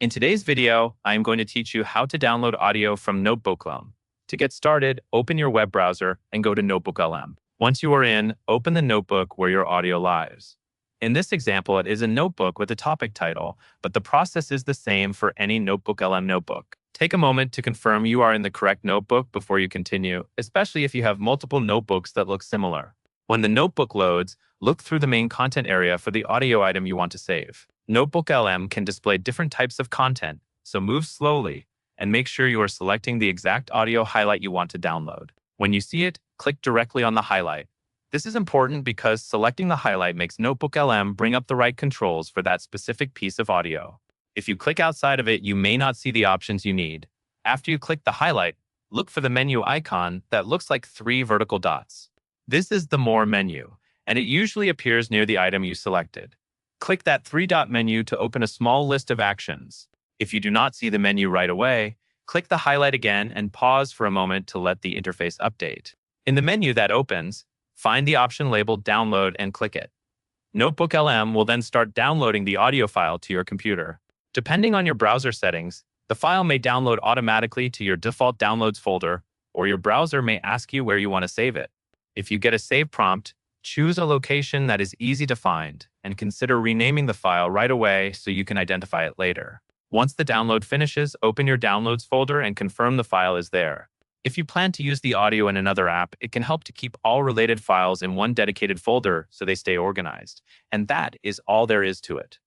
In today's video, I am going to teach you how to download audio from Notebooklm. To get started, open your web browser and go to Notebooklm. Once you are in, open the notebook where your audio lives. In this example, it is a notebook with a topic title, but the process is the same for any Notebooklm notebook. Take a moment to confirm you are in the correct notebook before you continue, especially if you have multiple notebooks that look similar. When the notebook loads, look through the main content area for the audio item you want to save. Notebooklm can display different types of content, so move slowly and make sure you are selecting the exact audio highlight you want to download. When you see it, click directly on the highlight. This is important because selecting the highlight makes Notebooklm bring up the right controls for that specific piece of audio. If you click outside of it, you may not see the options you need. After you click the highlight, look for the menu icon that looks like 3 vertical dots. This is the More menu, and it usually appears near the item you selected. Click that 3-dot menu to open a small list of actions. If you do not see the menu right away, click the highlight again and pause for a moment to let the interface update. In the menu that opens, find the option labeled Download and click it. Notebooklm will then start downloading the audio file to your computer. Depending on your browser settings, the file may download automatically to your default downloads folder, or your browser may ask you where you want to save it. If you get a save prompt, choose a location that is easy to find and consider renaming the file right away so you can identify it later. Once the download finishes, open your downloads folder and confirm the file is there. If you plan to use the audio in another app, it can help to keep all related files in one dedicated folder so they stay organized. And that is all there is to it.